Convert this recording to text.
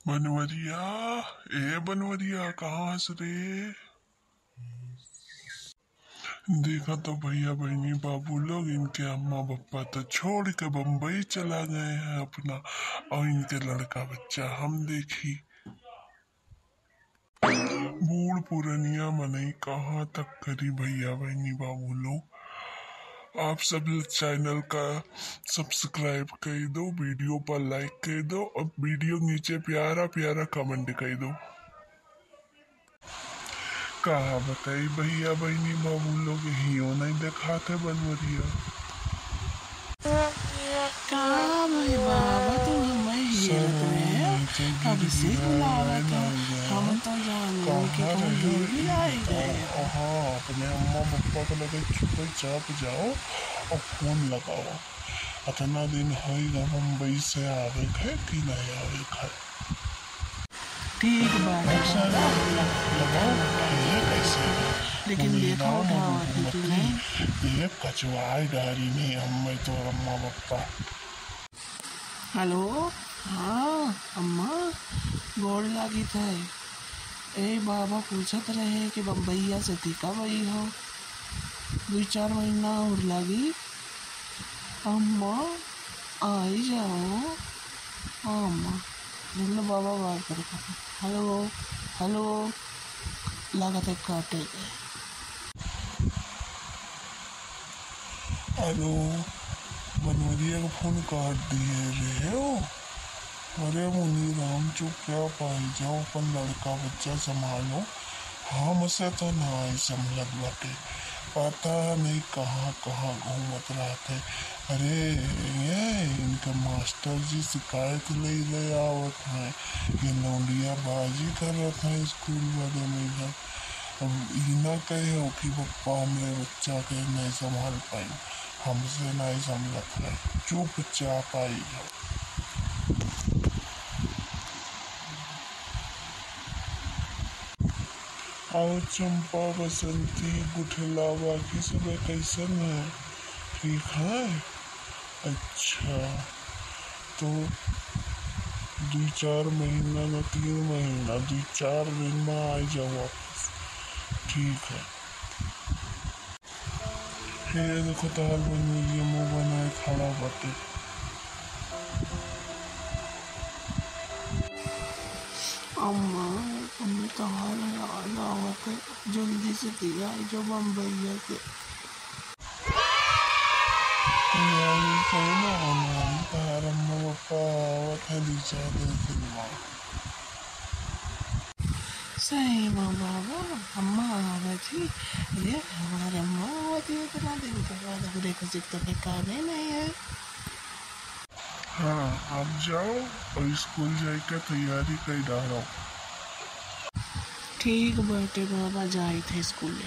बनवरिया, ए बनवरिया, कहाँ हंस रे? देखा तो भैया बहनी बाबू लोग इनके अम्मा पापा तो छोड़ के बम्बई चला गए हैं अपना, और इनके लड़का बच्चा हम देखी बूढ़ पुरनिया मनई कहाँ तक करी भैया बहनी बाबू लोग। आप सब चैनल का सब्सक्राइब कर दो, वीडियो पर लाइक कर दो और वीडियो नीचे प्यारा प्यारा कमेंट कर दो। कहा बताई भैया बहनी बाबू लोग हियो नहीं दिखाते बनवरिया। भाई बाबा तू मैं हेरत में अब से बुलावत है, हम तो जाने के तुम जल्दी आए गए। हाँ, अपने अम्मा पापा को लगे चुपचाप जाओ और फोन लगाओ। इतना दिन है मुंबई से आवे है कि नहीं आवे है। ठीक बात है लगाओ कैसे, लेकिन देखो उठावत तू नहीं। ये कचवाई गाड़ी में हम तो अम्मा पापा। हेलो, हाँ अम्मा गोड़ लागी थे। ए बाबा पूछत रहे कि बम्बईया से थी कब आई हो, 2-4 महीना और लगी। अम्मा आई जाओ। अम्मा बोलो बाबा बात कर। हेलो हेलो लागत है काटे गए। हेलो, बनवरिया को फोन काट दिए रे हो। अरे मुनि राम चुप क्या पाई जाओ, अपन लड़का बच्चा संभालो। हमसे तो ना आई संभलत बाटे, पता नहीं कहाँ कहाँ घूमत रहते। अरे ये इनके मास्टर जी शिकायत ले आवत हैं, ये लौंडिया बाजी करत हैं स्कूल वाले में। अब ई ना कहे हो कि पप्पा हमरे बच्चा के नहीं संभाल पाई, हमसे नहीं संभलत है, चुपचाप आई है। और चंपा बसंती बुठला बाकी सब कैसन है? ठीक है। अच्छा तो 2-4 महीना न 3 महीना 2-4 दिन में आ जाओ वापस। ठीक है। ये देखो ताल बनवरिया मुँह बनाए खड़ा बाटे। अम्मा अम्मी तो हाल याद आवत है, जल्दी से दिया जो बम्बईया के। तार अम्मा पापा आवत है 2-4 दिन में। सही माँ बाबा अम्मा आवे थी। ये हमारे अम्मा आवती है इतना दिन के बाद, अब देखो सिर्फ तो निकाले नहीं है। हाँ, आप जाओ और स्कूल जाकर तैयारी कर डालो। ठीक बेटे बाबा जाए थे स्कूल।